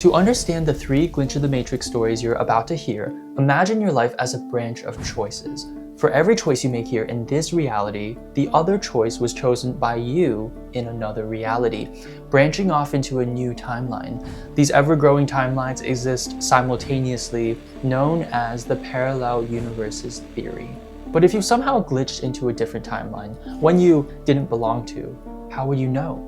To understand the 3 Glitch of the Matrix stories you're about to hear, imagine your life as a branch of choices. For every choice you make here in this reality, the other choice was chosen by you in another reality, branching off into a new timeline. These ever-growing timelines exist simultaneously, known as the parallel universes theory. But if you somehow glitched into a different timeline, one you didn't belong to, how would you know?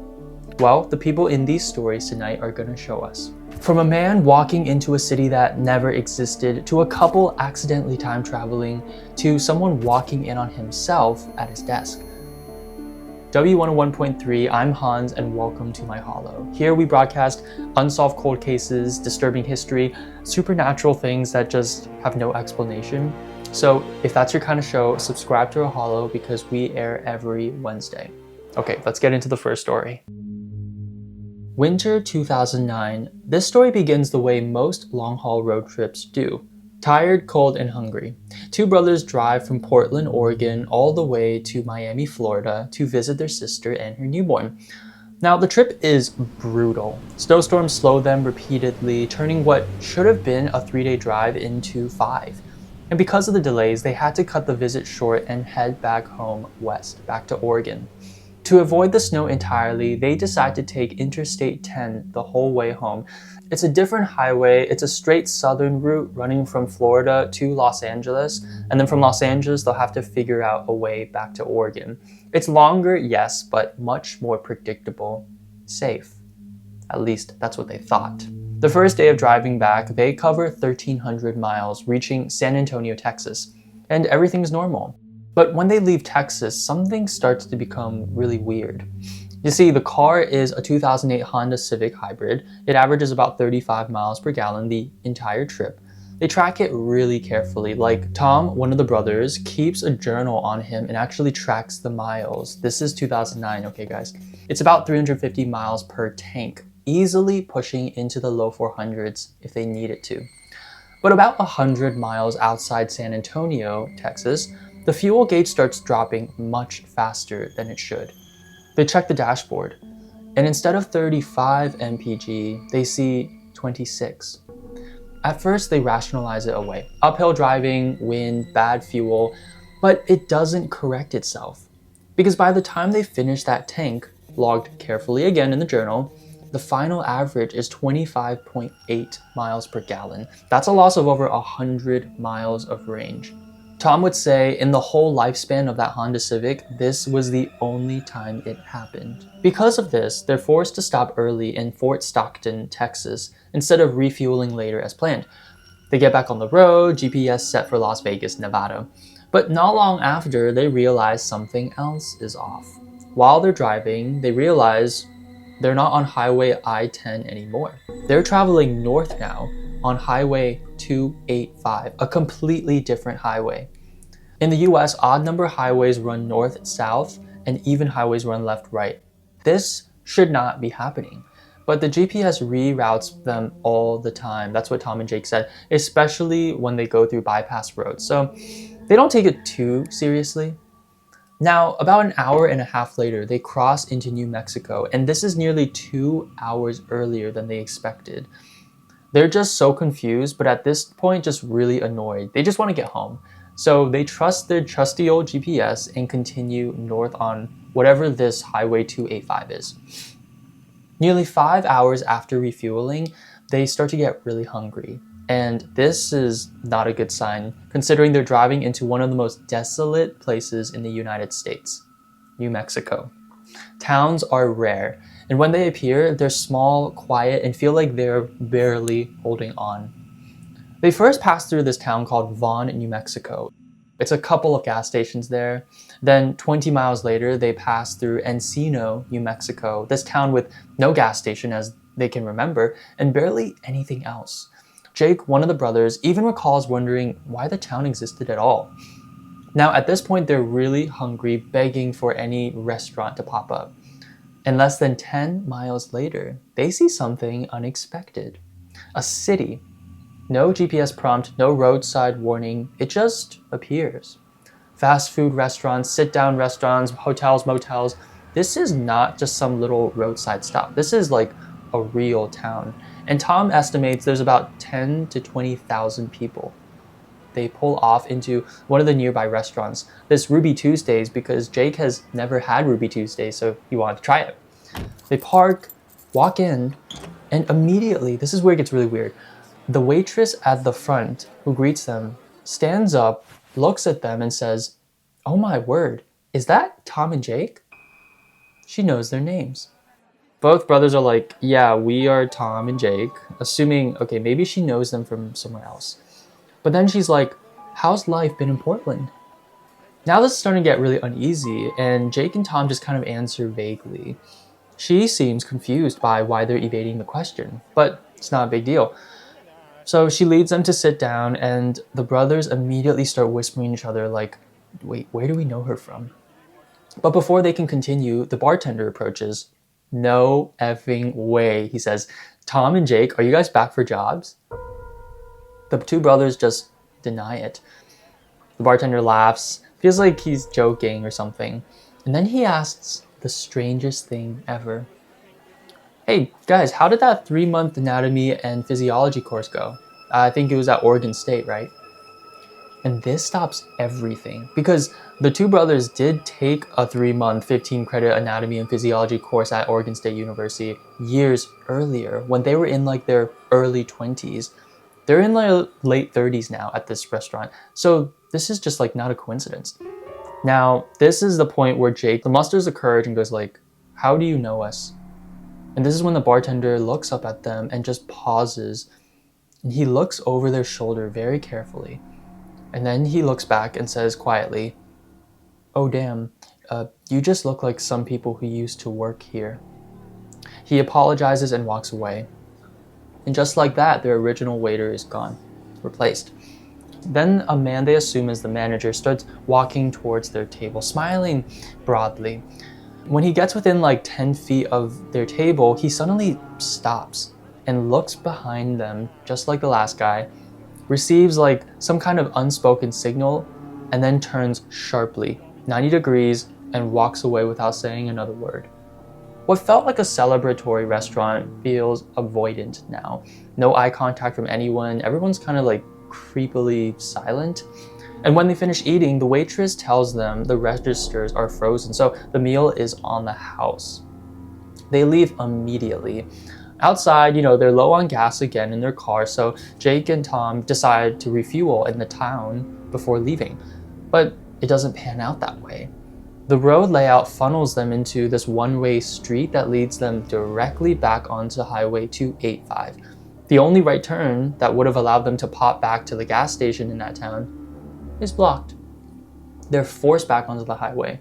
Well, the people in these stories tonight are gonna show us. From a man walking into a city that never existed, to a couple accidentally time traveling, to someone walking in on himself at his desk. W101.3, I'm Hans and welcome to my Hollow. Here we broadcast unsolved cold cases, disturbing history, supernatural things that just have no explanation. So if that's your kind of show, subscribe to our Hollow because we air every Wednesday. Okay, let's get into the first story. Winter 2009. This story begins the way most long-haul road trips do. Tired, cold, and hungry. 2 brothers drive from Portland, Oregon, all the way to Miami, Florida to visit their sister and her newborn. Now, the trip is brutal. Snowstorms slow them repeatedly, turning what should have been a 3-day drive into 5. And because of the delays, they had to cut the visit short and head back home west, back to Oregon. To avoid the snow entirely, they decide to take Interstate 10 the whole way home. It's a different highway. It's a straight southern route running from Florida to Los Angeles, and then from Los Angeles, they'll have to figure out a way back to Oregon. It's longer, yes, but much more predictable. Safe. At least that's what they thought. The first day of driving back, they cover 1,300 miles, reaching San Antonio, Texas, and everything's normal. But when they leave Texas, something starts to become really weird. You see, the car is a 2008 Honda Civic Hybrid. It averages about 35 miles per gallon the entire trip. They track it really carefully. Like Tom, one of the brothers, keeps a journal on him and actually tracks the miles. This is 2009, okay guys? It's about 350 miles per tank, easily pushing into the low 400s if they need it to. But about 100 miles outside San Antonio, Texas, the fuel gauge starts dropping much faster than it should. They check the dashboard, and instead of 35 mpg, they see 26. At first, they rationalize it away. Uphill driving, wind, bad fuel, but it doesn't correct itself. Because by the time they finish that tank, logged carefully again in the journal, the final average is 25.8 miles per gallon. That's a loss of over 100 miles of range. Tom would say in the whole lifespan of that Honda Civic, this was the only time it happened. Because of this, they're forced to stop early in Fort Stockton, Texas, instead of refueling later as planned. They get back on the road, GPS set for Las Vegas, Nevada. But not long after, they realize something else is off. While they're driving, they realize they're not on Highway I-10 anymore. They're traveling north now on Highway 285, a completely different highway. In the US, odd number highways run north-south, and even highways run left-right. This should not be happening, but the GPS reroutes them all the time. That's what Tom and Jake said, especially when they go through bypass roads. So they don't take it too seriously. Now, about an hour and a half later, they cross into New Mexico, and this is nearly 2 hours earlier than they expected. They're just so confused, but at this point, just really annoyed. They just want to get home. So they trust their trusty old GPS and continue north on whatever this Highway 285 is. Nearly 5 hours after refueling, they start to get really hungry. And this is not a good sign, considering they're driving into one of the most desolate places in the United States, New Mexico. Towns are rare, and when they appear, they're small, quiet, and feel like they're barely holding on. They first pass through this town called Vaughn, New Mexico. It's a couple of gas stations there. Then 20 miles later, they pass through Encino, New Mexico, this town with no gas station as they can remember, and barely anything else. Jake, one of the brothers, even recalls wondering why the town existed at all. Now, at this point, they're really hungry, begging for any restaurant to pop up. And less than 10 miles later, they see something unexpected. A city. No GPS prompt, no roadside warning, it just appears. Fast food restaurants, sit-down restaurants, hotels, motels. This is not just some little roadside stop. This is like a real town. and Tom estimates there's about 10 to 20,000 people. They pull off into one of the nearby restaurants, this Ruby Tuesdays, because Jake has never had Ruby Tuesdays, so he wanted to try it. They park, walk in, and immediately, this is where it gets really weird, the waitress at the front who greets them stands up, looks at them, and says, "Oh my word, is that Tom and Jake?" She knows their names. Both brothers are like, "Yeah, we are Tom and Jake," assuming, okay, maybe she knows them from somewhere else. But then she's like, "How's life been in Portland?" Now this is starting to get really uneasy, and Jake and Tom just kind of answer vaguely. She seems confused by why they're evading the question, but it's not a big deal. So she leads them to sit down, and the brothers immediately start whispering to each other like, "Wait, where do we know her from?" But before they can continue, the bartender approaches. "No effing way," he says. "Tom and Jake, are you guys back for jobs?" The two brothers just deny it. The bartender laughs, feels like he's joking or something, and then he asks the strangest thing ever. "Hey guys, how did that 3-month anatomy and physiology course go? I think it was at Oregon State, right?" And this stops everything, because the two brothers did take a 3-month, 15-credit anatomy and physiology course at Oregon State University years earlier when they were in like their early 20s. They're in their late 30s now at this restaurant, so this is just like not a coincidence. Now, this is the point where Jake musters the courage and goes like, "How do you know us?" And this is when the bartender looks up at them and just pauses, and he looks over their shoulder very carefully. And then he looks back and says quietly, "Oh damn, you just look like some people who used to work here." He apologizes and walks away. And just like that, their original waiter is gone, replaced. Then a man they assume is the manager starts walking towards their table, smiling broadly. When he gets within like 10 feet of their table, he suddenly stops and looks behind them, just like the last guy, receives like some kind of unspoken signal, and then turns sharply 90 degrees and walks away without saying another word. What felt like a celebratory restaurant feels avoidant now. No eye contact from anyone, everyone's kind of like creepily silent. And when they finish eating, the waitress tells them the registers are frozen, so the meal is on the house. They leave immediately. Outside, they're low on gas again in their car, so Jake and Tom decide to refuel in the town before leaving. But it doesn't pan out that way. The road layout funnels them into this one-way street that leads them directly back onto Highway 285. The only right turn that would have allowed them to pop back to the gas station in that town is blocked. They're forced back onto the highway.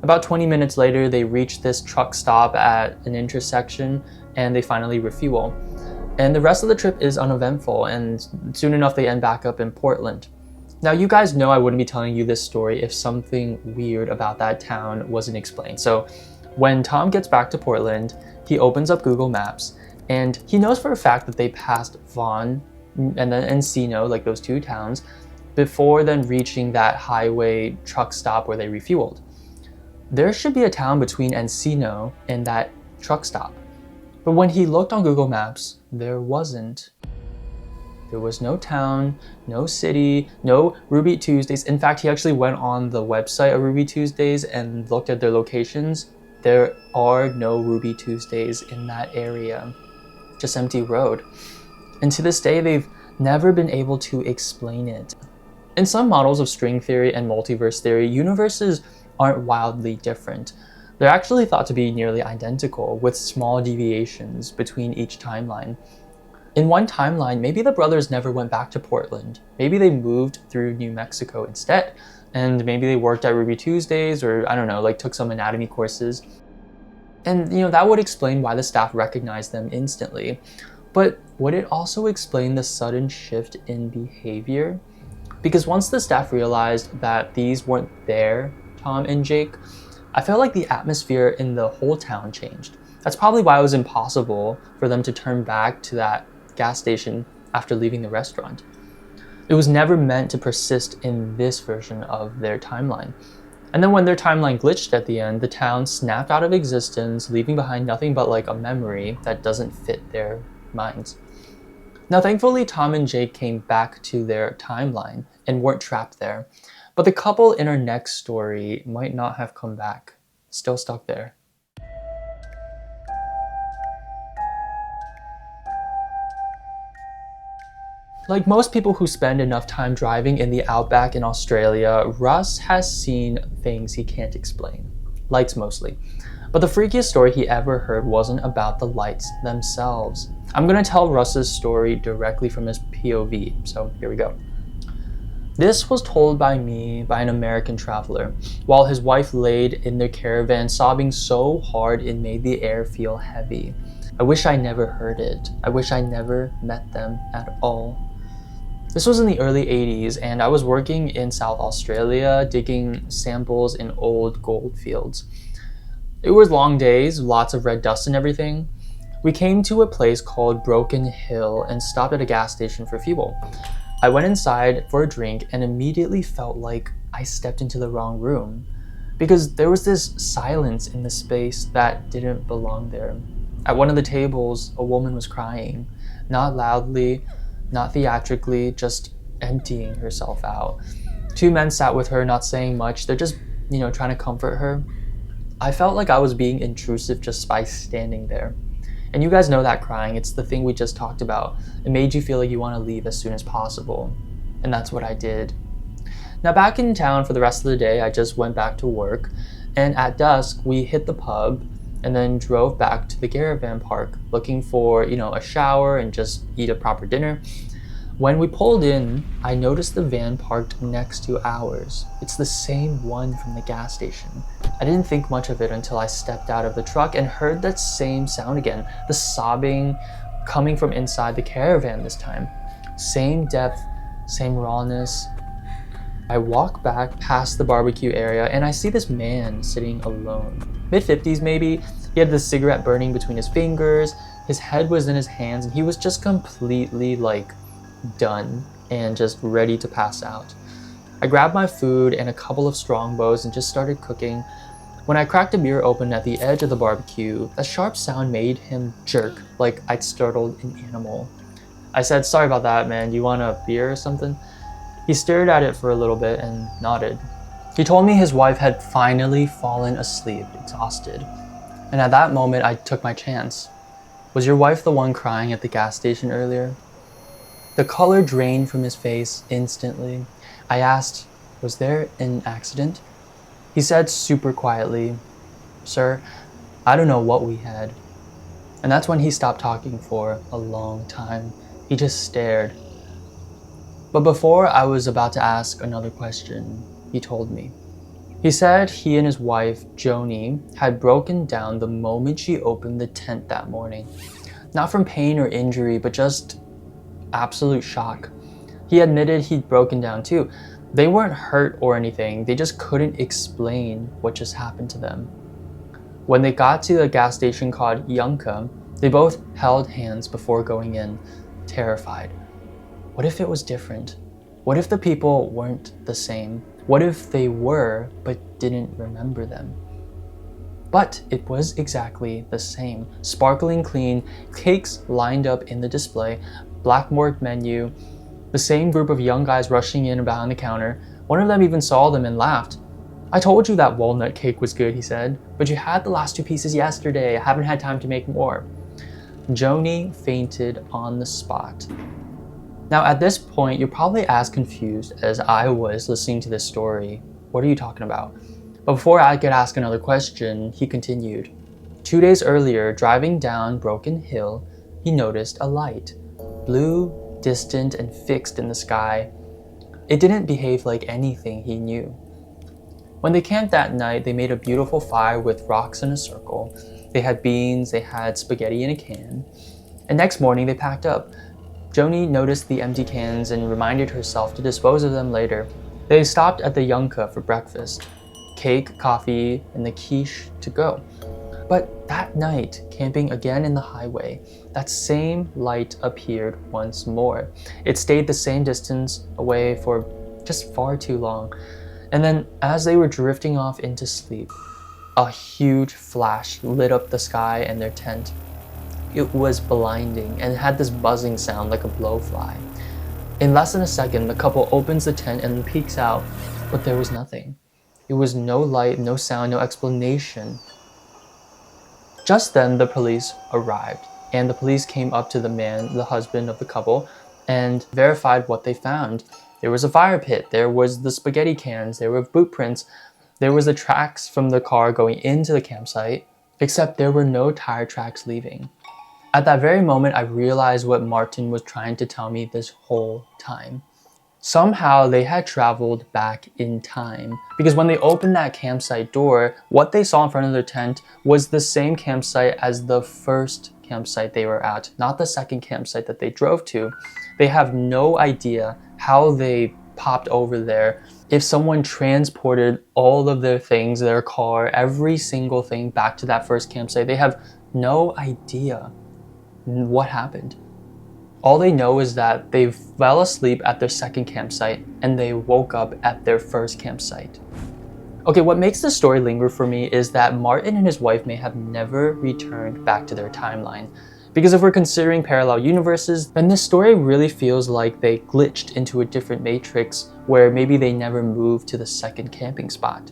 About 20 minutes later, they reach this truck stop at an intersection, and they finally refuel. And the rest of the trip is uneventful, and soon enough they end back up in Portland. Now, you guys know I wouldn't be telling you this story if something weird about that town wasn't explained. So when Tom gets back to Portland, he opens up Google Maps, and he knows for a fact that they passed Vaughan and then Encino, like those two towns, before then reaching that highway truck stop where they refueled. There should be a town between Encino and that truck stop. But when he looked on Google Maps, there wasn't. There was no town, no city, no Ruby Tuesdays. In fact, he actually went on the website of Ruby Tuesdays and looked at their locations. There are no Ruby Tuesdays in that area, just empty road. And to this day, they've never been able to explain it. In some models of string theory and multiverse theory, universes aren't wildly different. They're actually thought to be nearly identical, with small deviations between each timeline. In one timeline, maybe the brothers never went back to Portland. Maybe they moved through New Mexico instead, and maybe they worked at Ruby Tuesdays, or I don't know, like took some anatomy courses. And that would explain why the staff recognized them instantly. But would it also explain the sudden shift in behavior? Because once the staff realized that these weren't their Tom and Jake, I felt like the atmosphere in the whole town changed. That's probably why it was impossible for them to turn back to that gas station after leaving the restaurant. It was never meant to persist in this version of their timeline. And then when their timeline glitched at the end, the town snapped out of existence, leaving behind nothing but like a memory that doesn't fit their minds. Now, thankfully, Tom and Jake came back to their timeline and weren't trapped there. But the couple in our next story might not have come back, still stuck there. Like most people who spend enough time driving in the outback in Australia, Russ has seen things he can't explain. Lights mostly. But the freakiest story he ever heard wasn't about the lights themselves. I'm gonna tell Russ's story directly from his POV, so here we go. This was told by me by an American traveler, while his wife laid in their caravan sobbing so hard it made the air feel heavy. I wish I never heard it. I wish I never met them at all. This was in the early 80s, and I was working in South Australia, digging samples in old gold fields. It was long days, lots of red dust and everything. We came to a place called Broken Hill and stopped at a gas station for fuel. I went inside for a drink and immediately felt like I stepped into the wrong room, because there was this silence in the space that didn't belong there. At one of the tables, a woman was crying, not loudly, not theatrically, just emptying herself out. Two men sat with her, not saying much. They're just, trying to comfort her. I felt like I was being intrusive just by standing there. And you guys know that crying, it's the thing we just talked about. It made you feel like you want to leave as soon as possible. And that's what I did. Now back in town for the rest of the day, I just went back to work. And at dusk, we hit the pub and then drove back to the caravan park looking for, a shower and just eat a proper dinner. When we pulled in, I noticed the van parked next to ours. It's the same one from the gas station. I didn't think much of it until I stepped out of the truck and heard that same sound again, the sobbing coming from inside the caravan this time. Same depth, same rawness. I walk back past the barbecue area and I see this man sitting alone. Mid-50s maybe. He had the cigarette burning between his fingers, his head was in his hands, and he was just completely done and just ready to pass out. I grabbed my food and a couple of strongbows and just started cooking. When I cracked a beer open at the edge of the barbecue, a sharp sound made him jerk like I'd startled an animal. I said, "Sorry about that, man. Do you want a beer or something?" He stared at it for a little bit and nodded. He told me his wife had finally fallen asleep, exhausted. And at that moment, I took my chance. Was your wife the one crying at the gas station earlier? The color drained from his face instantly. I asked, "Was there an accident?" He said super quietly, "Sir, I don't know what we had." And that's when he stopped talking for a long time. He just stared. But before I was about to ask another question, he told me. He said he and his wife, Joni, had broken down the moment she opened the tent that morning. Not from pain or injury, but just absolute shock. He admitted he'd broken down too. They weren't hurt or anything, they just couldn't explain what just happened to them. When they got to a gas station called Yunka, they both held hands before going in, terrified. What if it was different? What if the people weren't the same? What if they were, but didn't remember them? But it was exactly the same. Sparkling clean, cakes lined up in the display, blackboard menu, the same group of young guys rushing in and behind the counter. One of them even saw them and laughed. "I told you that walnut cake was good," he said, "but you had the last 2 pieces yesterday. I haven't had time to make more." Joni fainted on the spot. Now at this point, you're probably as confused as I was listening to this story. What are you talking about? But before I could ask another question, he continued. 2 days earlier, driving down Broken Hill, he noticed a light. Blue, distant, and fixed in the sky. It didn't behave like anything he knew. When they camped that night, they made a beautiful fire with rocks in a circle. They had beans, they had spaghetti in a can. And next morning, they packed up. Joni noticed the empty cans and reminded herself to dispose of them later. They stopped at the Yunka for breakfast. Cake, coffee, and the quiche to go. But that night, camping again in the highway, that same light appeared once more. It stayed the same distance away for just far too long. And then as they were drifting off into sleep, a huge flash lit up the sky and their tent. It was blinding and had this buzzing sound like a blowfly. In less than a second, the couple opens the tent and peeks out, but there was nothing. It was no light, no sound, no explanation. Just then, the police arrived, and the police came up to the man, the husband of the couple, and verified what they found. There was a fire pit, there was the spaghetti cans, there were boot prints, there was the tracks from the car going into the campsite, except there were no tire tracks leaving. At that very moment, I realized what Martin was trying to tell me this whole time. Somehow they had traveled back in time, because when they opened that campsite door, what they saw in front of their tent was the same campsite as the first campsite they were at, not the second campsite that they drove to. They have no idea how they popped over there. If someone transported all of their things, their car, every single thing back to that first campsite, they have no idea what happened. All they know is that they fell asleep at their second campsite and they woke up at their first campsite. Okay, what makes this story linger for me is that Martin and his wife may have never returned back to their timeline. Because if we're considering parallel universes, then this story really feels like they glitched into a different matrix where maybe they never moved to the second camping spot.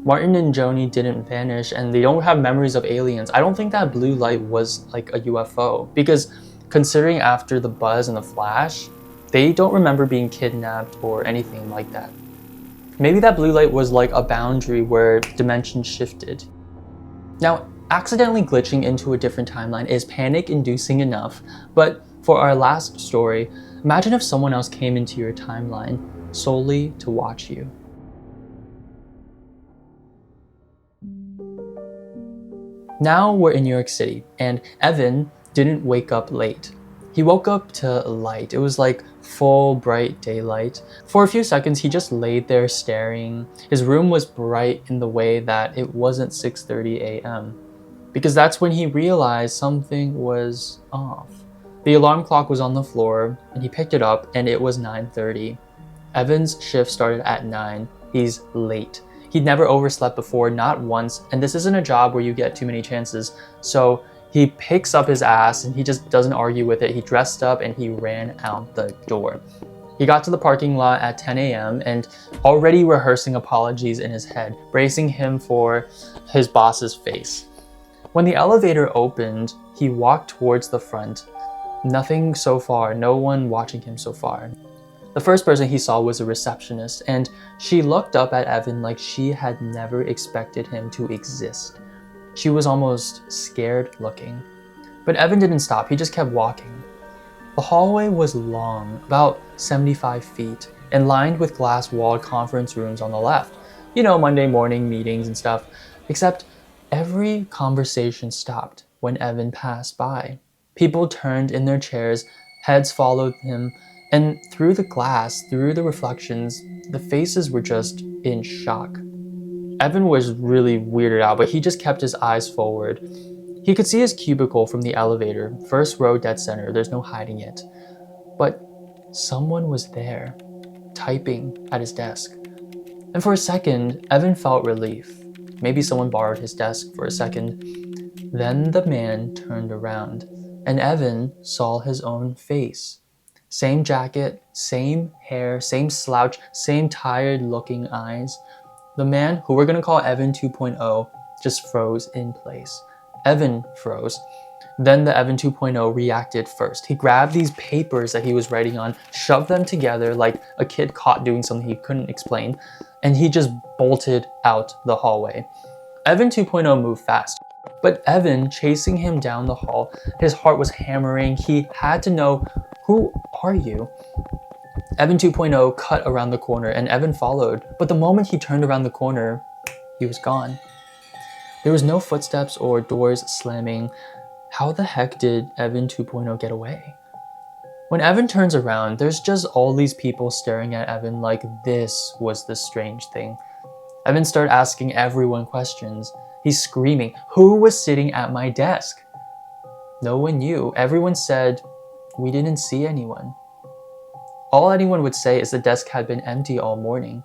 Martin and Joni didn't vanish and they don't have memories of aliens. I don't think that blue light was like a UFO, because considering after the buzz and the flash, they don't remember being kidnapped or anything like that. Maybe that blue light was like a boundary where dimensions shifted. Now, accidentally glitching into a different timeline is panic-inducing enough, but for our last story, imagine if someone else came into your timeline solely to watch you. Now we're in New York City, and Evan didn't wake up late. He woke up to light. It was like full bright daylight. For a few seconds, he just laid there staring. His room was bright in the way that it wasn't 6:30 a.m. because that's when he realized something was off. The alarm clock was on the floor, and he picked it up, and it was 9:30. Evan's shift started at 9. He's late. He'd never overslept before, not once, and this isn't a job where you get too many chances. So he picks up his ass and he just doesn't argue with it. He dressed up and he ran out the door. He got to the parking lot at 10 a.m. and already rehearsing apologies in his head, bracing him for his boss's face. When the elevator opened, he walked towards the front. Nothing so far, no one watching him so far. The first person he saw was a receptionist, and she looked up at Evan like she had never expected him to exist. She was almost scared looking. But Evan didn't stop, he just kept walking. The hallway was long, about 75 feet, and lined with glass-walled conference rooms on the left. You know, Monday morning meetings and stuff. Except every conversation stopped when Evan passed by. People turned in their chairs, heads followed him, and through the glass, through the reflections, the faces were just in shock. Evan was really weirded out, but he just kept his eyes forward. He could see his cubicle from the elevator, first row dead center, there's no hiding it. But someone was there, typing at his desk. And for a second, Evan felt relief. Maybe someone borrowed his desk for a second. Then the man turned around, and Evan saw his own face. Same jacket, same hair, same slouch, same tired-looking eyes. The man, who we're gonna call Evan 2.0, just froze in place. Evan froze. Then the Evan 2.0 reacted first. He grabbed these papers that he was writing on, shoved them together like a kid caught doing something he couldn't explain, and he just bolted out the hallway. Evan 2.0 moved fast, but Evan chasing him down the hall, his heart was hammering. He had to know, who are you? Evan 2.0 cut around the corner and Evan followed, but the moment he turned around the corner, he was gone. There was no footsteps or doors slamming. How the heck did Evan 2.0 get away? When Evan turns around, there's just all these people staring at Evan like this was the strange thing. Evan started asking everyone questions. He's screaming, "Who was sitting at my desk?" No one knew. Everyone said, "We didn't see anyone." All anyone would say is the desk had been empty all morning.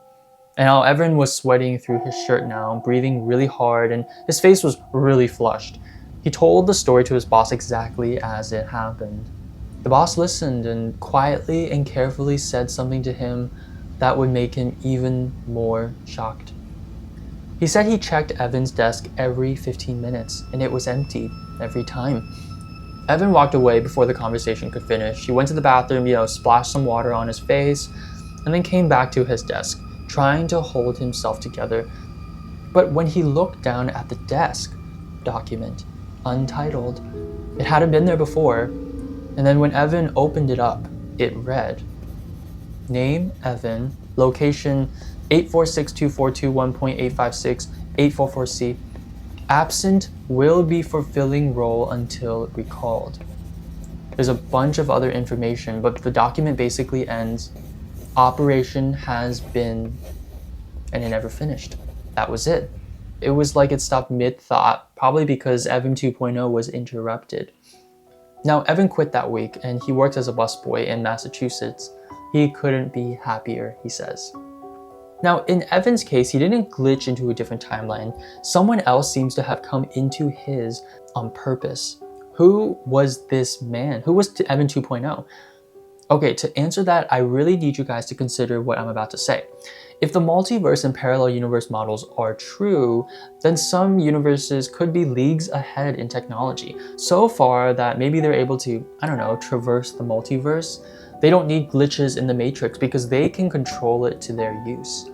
And now Evan was sweating through his shirt now, breathing really hard, and his face was really flushed. He told the story to his boss exactly as it happened. The boss listened and quietly and carefully said something to him that would make him even more shocked. He said he checked Evan's desk every 15 minutes and it was empty every time. Evan walked away before the conversation could finish. He went to the bathroom, splashed some water on his face, and then came back to his desk, trying to hold himself together. But when he looked down at the desk document, untitled, it hadn't been there before. And then when Evan opened it up, it read, name Evan, location 8462421.856, 844C. Absent will be fulfilling role until recalled. There's a bunch of other information, but the document basically ends, operation has been, and it never finished. That was it. It was like it stopped mid-thought, probably because Evan 2.0 was interrupted. Now, Evan quit that week and he worked as a busboy in Massachusetts. He couldn't be happier, he says. Now, in Evan's case, he didn't glitch into a different timeline. Someone else seems to have come into his on purpose. Who was this man? Who was Evan 2.0? Okay, to answer that, I really need you guys to consider what I'm about to say. If the multiverse and parallel universe models are true, then some universes could be leagues ahead in technology. So far that maybe they're able to, traverse the multiverse. They don't need glitches in the Matrix because they can control it to their use.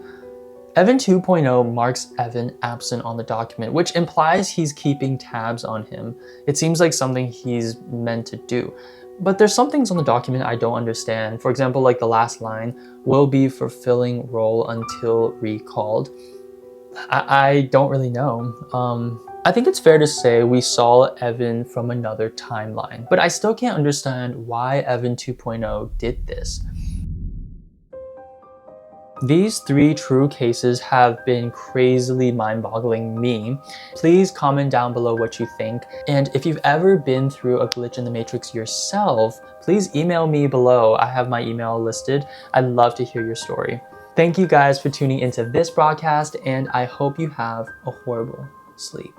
Evan 2.0 marks Evan absent on the document, which implies he's keeping tabs on him. It seems like something he's meant to do. But there's some things on the document I don't understand. For example, like the last line, will be fulfilling role until recalled. I don't really know. I think it's fair to say we saw Evan from another timeline, but I still can't understand why Evan 2.0 did this. These 3 true cases have been crazily mind-boggling me. Please comment down below what you think. And if you've ever been through a glitch in the Matrix yourself, please email me below. I have my email listed. I'd love to hear your story. Thank you guys for tuning into this broadcast, and I hope you have a horrible sleep.